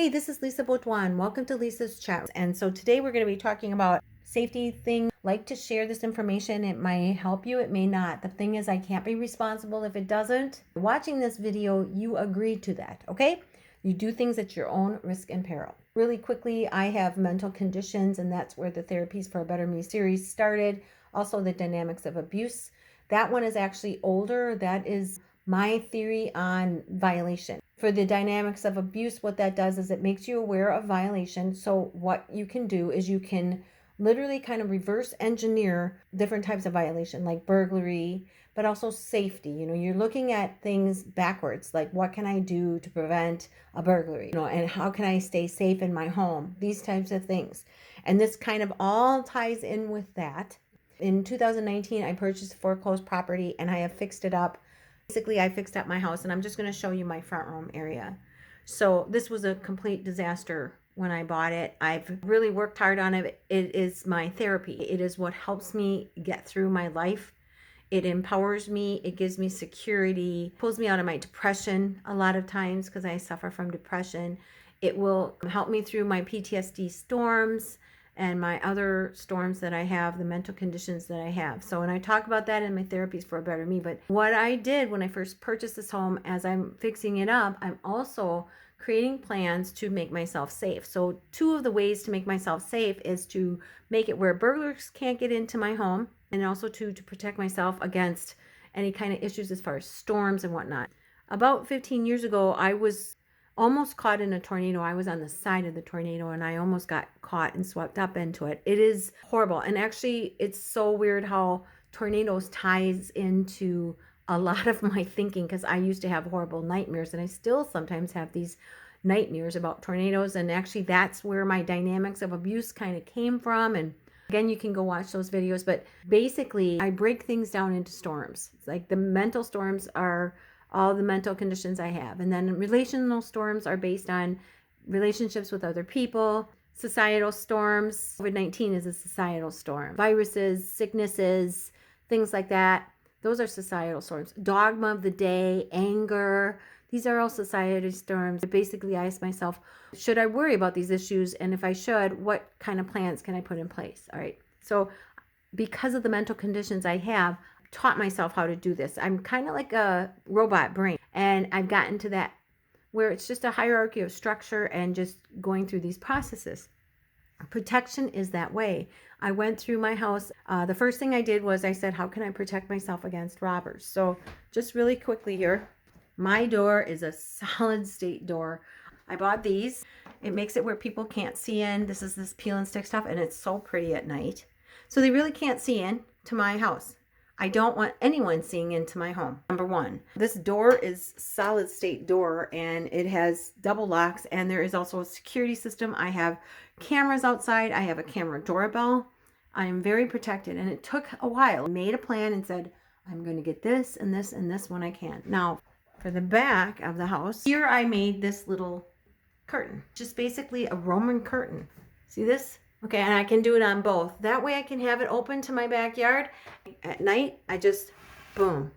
Hey, this is Lisa Baudouin. Welcome to Lisa's Chat. And so today we're going to be talking about safety things. Like to share this information. It may help you, it may not. The thing is, I can't be responsible if it doesn't. Watching this video, you agreed to that, okay? You do things at your own risk and peril. Really quickly, I have mental conditions, and that's where the Therapies for a Better Me series started. Also, the dynamics of abuse. That one is actually older. That is my theory on violation. For the dynamics of abuse, what that does is it makes you aware of violation. So what you can do is you can literally kind of reverse engineer different types of violation, like burglary, but also safety. You're looking at things backwards, like what can I do to prevent a burglary, and how can I stay safe in my home, these types of things. And this kind of all ties in with that. In 2019, I purchased a foreclosed property and I have fixed it up. Basically, I fixed up my house, and I'm just going to show you my front room area. So this was a complete disaster when I bought it. I've really worked hard on it. It is my therapy. It is what helps me get through my life. It empowers me. It gives me security, pulls me out of my depression a lot of times because I suffer from depression. It will help me through my PTSD storms and my other storms that I have, the mental conditions that I have. So, and I talk about that in my Therapies for a Better Me. But what I did when I first purchased this home, as I'm fixing it up, I'm also creating plans to make myself safe. So two of the ways to make myself safe is to make it where burglars can't get into my home, and also to protect myself against any kind of issues as far as storms and whatnot. About 15 years ago, I was almost caught in a tornado. I was on the side of the tornado and I almost got caught and swept up into it. It is horrible. And actually, it's so weird how tornadoes ties into a lot of my thinking, because I used to have horrible nightmares, and I still sometimes have these nightmares about tornadoes. And actually, that's where my dynamics of abuse kind of came from. And again, you can go watch those videos. But basically, I break things down into storms. It's like the mental storms are all the mental conditions I have. And then relational storms are based on relationships with other people. Societal storms, COVID-19 is a societal storm. Viruses, sicknesses, things like that, those are societal storms. Dogma of the day, anger, these are all society storms. Basically, I ask myself, should I worry about these issues? And if I should, what kind of plans can I put in place? All right. So because of the mental conditions I have, taught myself how to do this. I'm kind of like a robot brain, and I've gotten to that where it's just a hierarchy of structure and just going through these processes. Protection is that way. I went through my house. The first thing I did was I said, how can I protect myself against robbers? So just really quickly here, my door is a solid state door. I bought these. It makes it where people can't see in. This is this peel and stick stuff, and it's so pretty at night. So they really can't see in to my house. I don't want anyone seeing into my home. Number one, this door is solid state door, and it has double locks, and there is also a security system. I have cameras outside. I have a camera doorbell. I am very protected, and it took a while. I made a plan and said, I'm going to get this and this and this when I can. Now, for the back of the house, here I made this little curtain, just basically a Roman curtain. See this? Okay, and I can do it on both. That way I can have it open to my backyard. At night, I just, boom.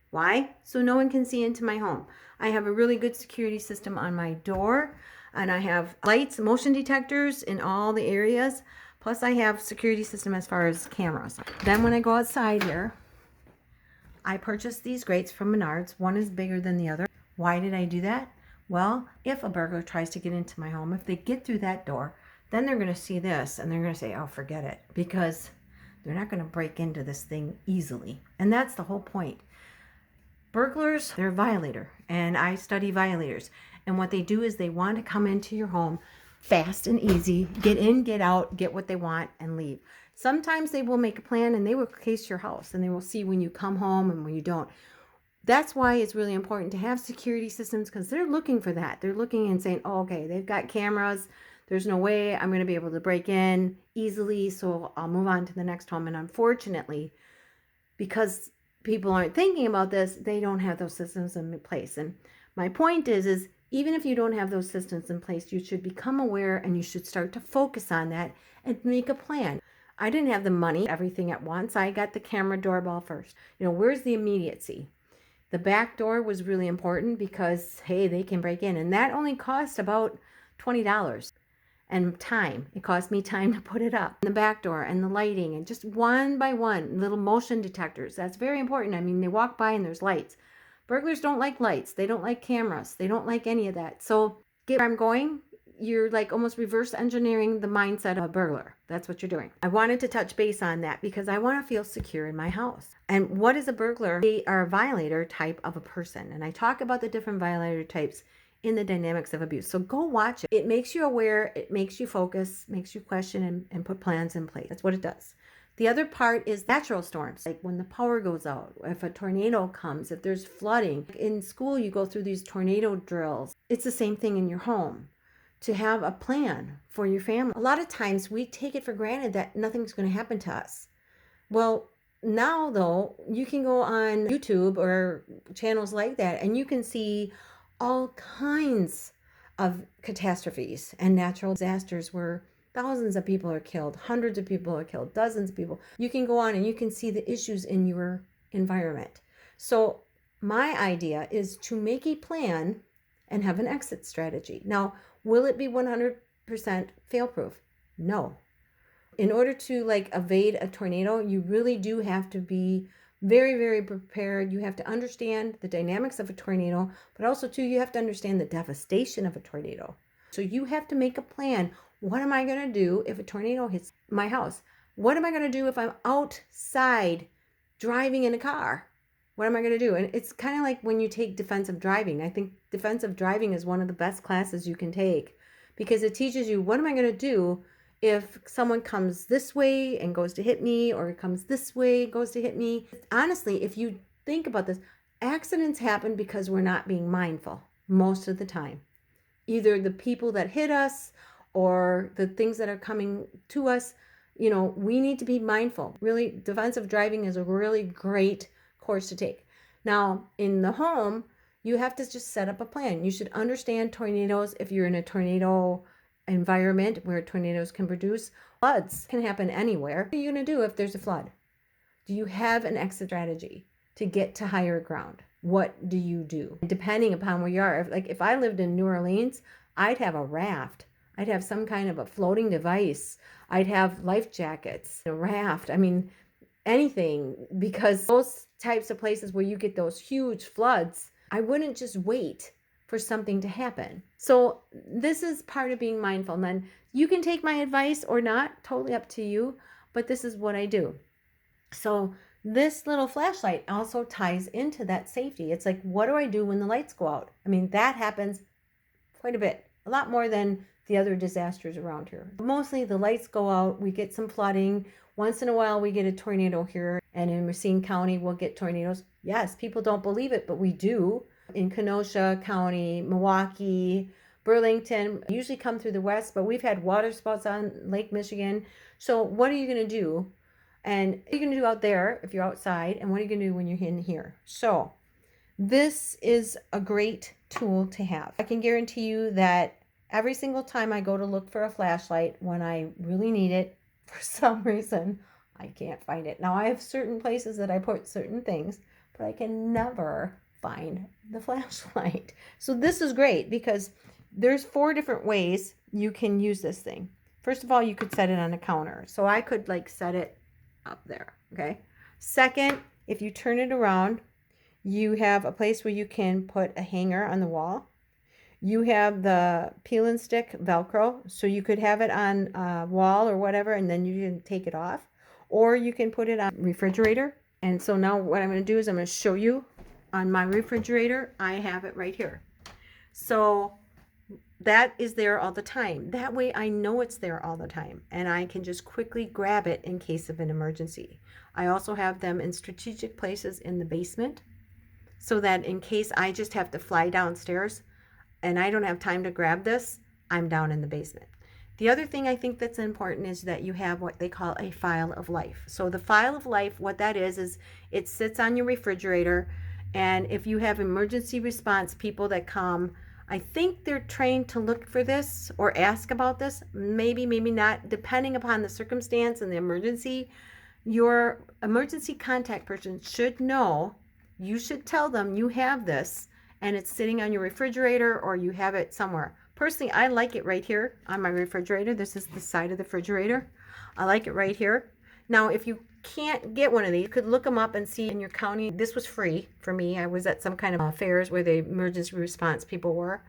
Why? So no one can see into my home. I have a really good security system on my door, and I have lights, motion detectors in all the areas. Plus I have security system as far as cameras. Then when I go outside here, I purchased these grates from Menards. One is bigger than the other. Why did I do that? Well, if a burglar tries to get into my home, if they get through that door, then they're going to see this and they're going to say, oh, forget it, because they're not going to break into this thing easily. And that's the whole point. Burglars, they're a violator, and I study violators. And what they do is they want to come into your home fast and easy, get in, get out, get what they want, and leave. Sometimes they will make a plan and they will case your house, and they will see when you come home and when you don't. That's why it's really important to have security systems, because they're looking for that. They're looking and saying, oh, okay, they've got cameras. There's no way I'm going to be able to break in easily, so I'll move on to the next home. And unfortunately, because people aren't thinking about this, they don't have those systems in place. And my point is even if you don't have those systems in place, you should become aware, and you should start to focus on that and make a plan. I didn't have the money, everything at once. I got the camera doorbell first. Where's the immediacy? The back door was really important because, hey, they can break in. And that only cost about $20. And time. It cost me time to put it up. And the back door and the lighting and just one by one, little motion detectors. That's very important. I mean, they walk by and there's lights. Burglars don't like lights. They don't like cameras. They don't like any of that. So get where I'm going. You're like almost reverse engineering the mindset of a burglar. That's what you're doing. I wanted to touch base on that because I want to feel secure in my house. And what is a burglar? They are a violator type of a person. And I talk about the different violator types in the dynamics of abuse. So go watch it. It makes you aware, it makes you focus, makes you question and put plans in place. That's what it does. The other part is natural storms, like when the power goes out, if a tornado comes, if there's flooding. In school, you go through these tornado drills. It's the same thing in your home, to have a plan for your family. A lot of times we take it for granted that nothing's going to happen to us. Well, now though, you can go on YouTube or channels like that and you can see all kinds of catastrophes and natural disasters where thousands of people are killed, hundreds of people are killed, dozens of people. You can go on and you can see the issues in your environment. So my idea is to make a plan and have an exit strategy. Now, will it be 100% fail-proof? No. In order to evade a tornado, you really do have to be very, very prepared. You have to understand the dynamics of a tornado, but also too, you have to understand the devastation of a tornado. So you have to make a plan. What am I going to do if a tornado hits my house? What am I going to do if I'm outside driving in a car? What am I going to do? And it's kind of like when you take defensive driving. I think defensive driving is one of the best classes you can take because it teaches you, what am I going to do if someone comes this way and goes to hit me, or it comes this way, goes to hit me? Honestly, if you think about this, accidents happen because we're not being mindful most of the time. Either the people that hit us or the things that are coming to us, we need to be mindful. Really, defensive driving is a really great course to take. Now, in the home, you have to just set up a plan. You should understand tornadoes. If you're in a tornado environment where tornadoes can produce, floods can happen anywhere. What are you going to do if there's a flood? Do you have an exit strategy to get to higher ground? What do you do? Depending upon where you are, if I lived in New Orleans, I'd have a raft. I'd have some kind of a floating device. I'd have life jackets, a raft. I mean, anything, because those types of places where you get those huge floods, I wouldn't just wait for something to happen. So this is part of being mindful. And then you can take my advice or not, totally up to you, but this is what I do. So this little flashlight also ties into that safety. It's like, what do I do when the lights go out? I mean, that happens quite a bit, a lot more than the other disasters around here. Mostly the lights go out, we get some flooding. Once in a while we get a tornado here, and in Racine County we'll get tornadoes. Yes, people don't believe it, but we do. In Kenosha County, Milwaukee, Burlington, usually come through the west, but we've had water spouts on Lake Michigan. So what are you going to do? And what are you going to do out there if you're outside? And what are you going to do when you're in here? So this is a great tool to have. I can guarantee you that every single time I go to look for a flashlight when I really need it, for some reason, I can't find it. Now, I have certain places that I put certain things, but I can never find the flashlight. So this is great because there's 4 different ways you can use this thing. First of all, you could set it on a counter. So I could set it up there, okay? Second, if you turn it around, you have a place where you can put a hanger on the wall. You have the peel and stick Velcro, so you could have it on a wall or whatever, and then you can take it off. Or you can put it on refrigerator. And so now what I'm going to do is I'm going to show you on my refrigerator. I have it right here. So that is there all the time. That way I know it's there all the time, and I can just quickly grab it in case of an emergency. I also have them in strategic places in the basement, so that in case I just have to fly downstairs and I don't have time to grab this, I'm down in the basement. The other thing I think that's important is that you have what they call a file of life. So the file of life, what that is it sits on your refrigerator, and if you have emergency response people that come, I think they're trained to look for this or ask about this, maybe not, depending upon the circumstance and the emergency. Your emergency contact person should know. You should tell them you have this and it's sitting on your refrigerator or you have it somewhere. Personally, I like it right here on my refrigerator. This is the side of the refrigerator. I like it right here. Now, if you can't get one of these, you could look them up and see in your county. This was free for me. I was at some kind of fairs where the emergency response people were.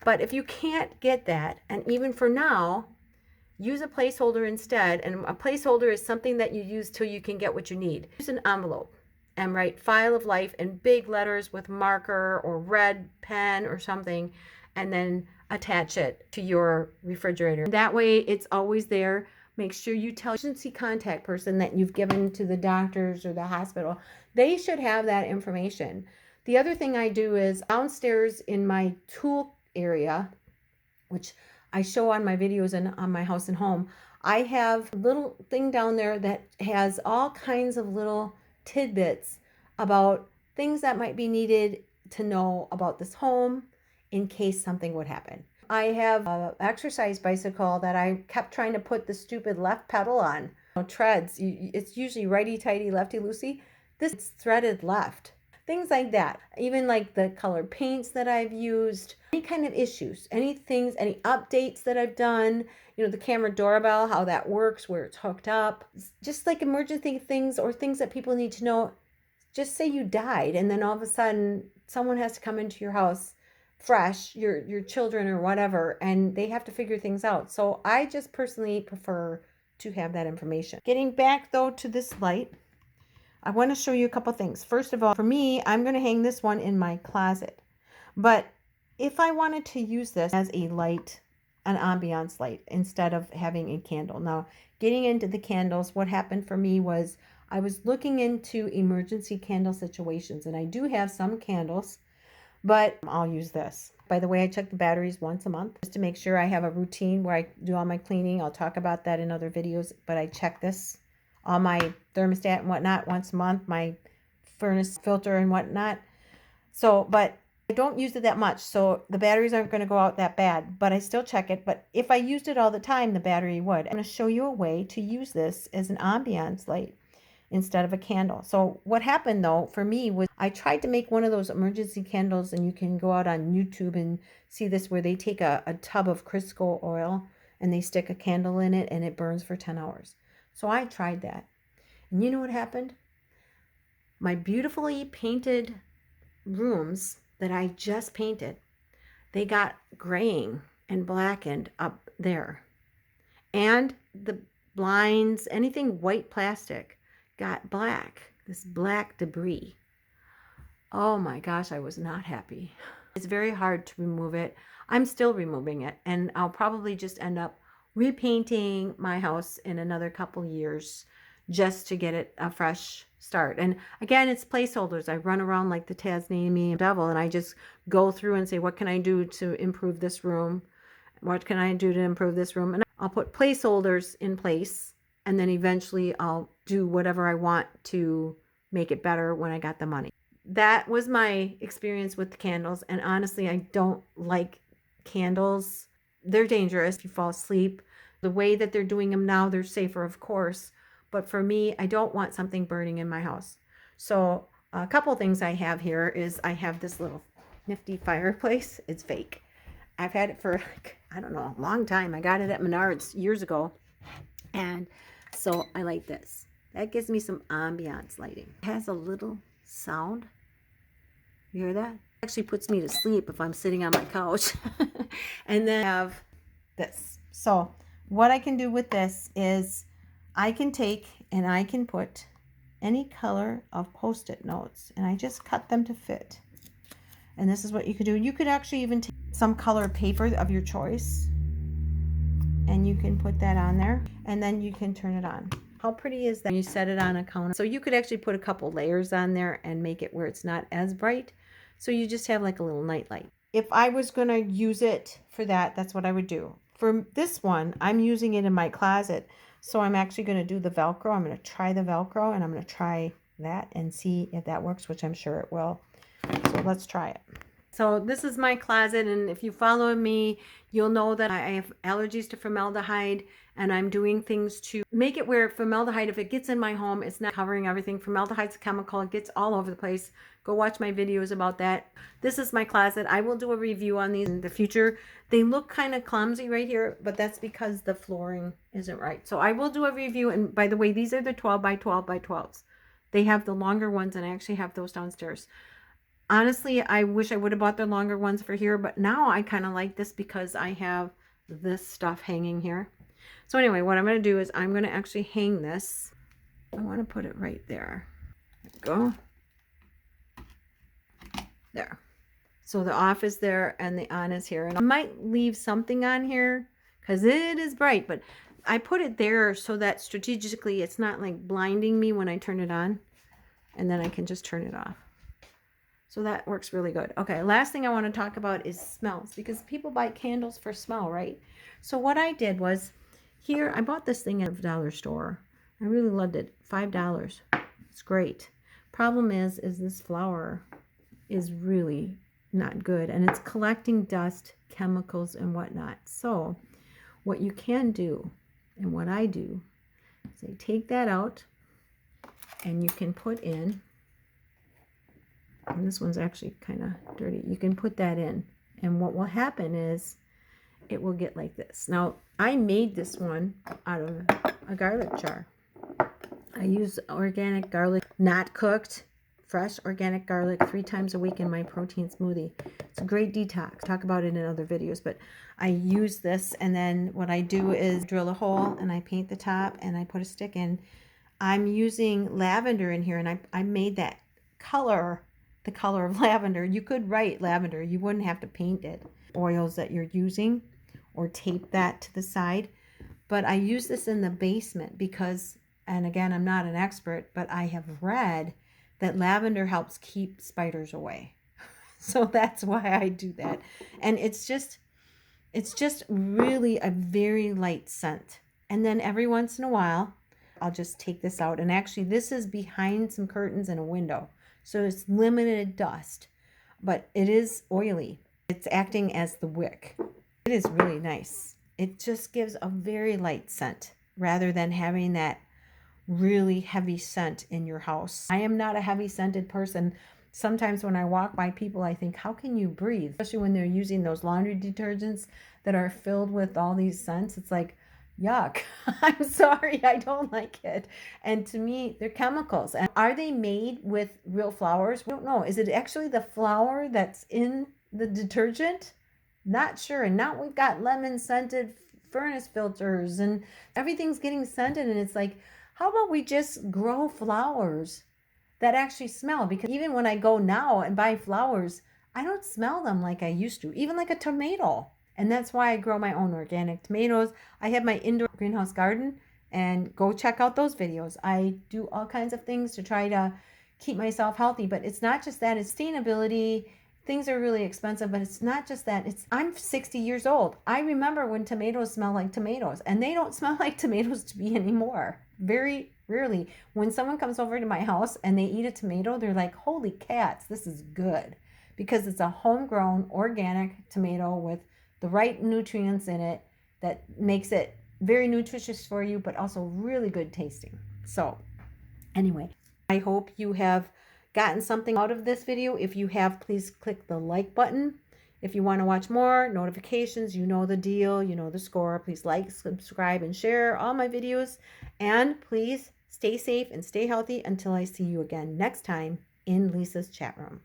But if you can't get that, and even for now, use a placeholder instead. And a placeholder is something that you use till you can get what you need. Use an envelope and write File of Life in big letters with marker or red pen or something, and then attach it to your refrigerator. That way it's always there. Make sure you tell the emergency contact person that you've given to the doctors or the hospital. They should have that information. The other thing I do is downstairs in my tool area, which I show on my videos and on my house and home, I have a little thing down there that has all kinds of little tidbits about things that might be needed to know about this home in case something would happen. I have an exercise bicycle that I kept trying to put the stupid left pedal on. Treads, it's usually righty-tighty, lefty-loosey. This is threaded left. Things like that. Even like the colored paints that I've used. Any kind of issues, any things, any updates that I've done. You know, the camera doorbell, how that works, where it's hooked up. Just like emergency things or things that people need to know. Just say you died and then all of a sudden someone has to come into your house fresh, your children or whatever, and they have to figure things out. So I just personally prefer to have that information. Getting back though to this light, I want to show you a couple things. First of all, for me, I'm going to hang this one in my closet. But if I wanted to use this as a light, an ambiance light, instead of having a candle. Now, getting into the candles, what happened for me was I was looking into emergency candle situations, and I do have some candles, but I'll use this. By the way, I check the batteries once a month just to make sure I have a routine where I do all my cleaning. I'll talk about that in other videos, but I check this, all my thermostat and whatnot once a month, my furnace filter and whatnot. So, but I don't use it that much, so the batteries aren't going to go out that bad, but I still check it. But if I used it all the time, the battery would. I'm going to show you a way to use this as an ambiance light instead of a candle. So what happened though for me was I tried to make one of those emergency candles, and you can go out on YouTube and see this, where they take a tub of Crisco oil and they stick a candle in it and it burns for 10 hours. So I tried that. And you know what happened? My beautifully painted rooms that I just painted, they got graying and blackened up there. And the blinds, anything white plastic, got black, this black debris. Oh my gosh, I was not happy. It's very hard to remove it. I'm still removing it, and I'll probably just end up repainting my house in another couple years just to get it a fresh start. And again, it's placeholders. I run around like the Tasmanian devil, and I just go through and say, what can I do to improve this room? What can I do to improve this room? And I'll put placeholders in place, and then eventually I'll do whatever I want to make it better when I got the money. That was my experience with the candles. And honestly, I don't like candles. They're dangerous if you fall asleep. The way that they're doing them now, they're safer, of course. But for me, I don't want something burning in my house. So a couple things I have here is I have this little nifty fireplace. It's fake. I've had it for, I don't know, a long time. I got it at Menards years ago. And so I like this. That gives me some ambiance lighting. It has a little sound. You hear that? It actually puts me to sleep if I'm sitting on my couch. And then I have this. So what I can do with this is I can take and I can put any color of Post-it notes, and I just cut them to fit. And this is what you could do. You could actually even take some color paper of your choice, and you can put that on there, and then you can turn it on. How pretty is that? You set it on a counter. So you could actually put a couple layers on there and make it where it's not as bright. So you just have like a little night light. If I was going to use it for that, that's what I would do. For this one, I'm using it in my closet. So I'm actually going to do the Velcro. I'm going to try the Velcro, and I'm going to try that and see if that works, which I'm sure it will. So let's try it. So this is my closet, and if you follow me, you'll know that I have allergies to formaldehyde, and I'm doing things to make it where formaldehyde, if it gets in my home, it's not covering everything. Formaldehyde's a chemical. It gets all over the place. Go watch my videos about that. This is my closet. I will do a review on these in the future. They look kind of clumsy right here, but that's because the flooring isn't right. So I will do a review, and by the way, these are the 12 by 12 by 12s. They have the longer ones, and I actually have those downstairs. Honestly, I wish I would have bought the longer ones for here, but now I kind of like this because I have this stuff hanging here. So anyway, what I'm going to do is I'm going to actually hang this. I want to put it right there. There we go. There. So the off is there and the on is here. And I might leave something on here because it is bright, but I put it there so that strategically it's not like blinding me when I turn it on. And then I can just turn it off. So that works really good. Okay, last thing I want to talk about is smells, because people buy candles for smell, right? So what I did was, here, I bought this thing at the dollar store. I really loved it. $5. It's great. Problem is this flour is really not good, and it's collecting dust, chemicals, and whatnot. So what you can do, and what I do, is I take that out, and you can put in, and this one's actually kind of dirty. You can put that in, and what will happen is it will get like this. Now, I made this one out of a garlic jar. I use organic garlic, not cooked, fresh organic garlic 3 times a week in my protein smoothie. It's a great detox. Talk about it in other videos, but I use this, and then what I do is drill a hole, and I paint the top, and I put a stick in. I'm using lavender in here, and I made that color the color of lavender. You could write lavender. You wouldn't have to paint it. Oils that you're using, or tape that to the side. But I use this in the basement because, and again, I'm not an expert, but I have read that lavender helps keep spiders away. So that's why I do that. And it's just really a very light scent. And then every once in a while, I'll just take this out. And actually, this is behind some curtains and a window. So it's limited dust, but it is oily. It's acting as the wick. It is really nice. It just gives a very light scent rather than having that really heavy scent in your house. I am not a heavy scented person. Sometimes when I walk by people, I think, how can you breathe? Especially when they're using those laundry detergents that are filled with all these scents. It's like, yuck. I'm sorry, I don't like it. And to me, they're chemicals. And are they made with real flowers? We don't know. Is it actually the flour that's in the detergent? Not sure. And now we've got lemon scented furnace filters, and everything's getting scented. And it's like, how about we just grow flowers that actually smell? Because even when I go now and buy flowers, I don't smell them like I used to, even like a tomato. And that's why I grow my own organic tomatoes. I have my indoor greenhouse garden, and go check out those videos. I do all kinds of things to try to keep myself healthy, but it's not just that. It's sustainability. Things are really expensive, but it's not just that. I'm 60 years old. I remember when tomatoes smell like tomatoes, and they don't smell like tomatoes to me anymore. Very rarely. When someone comes over to my house and they eat a tomato, they're like, holy cats, this is good. Because it's a homegrown organic tomato with the right nutrients in it that makes it very nutritious for you, but also really good tasting. So anyway, I hope you have gotten something out of this video. If you have, please click the like button. If you want to watch more notifications, you know the deal, you know the score. Please like, subscribe, and share all my videos. And please stay safe and stay healthy until I see you again next time in Lisa's chat room.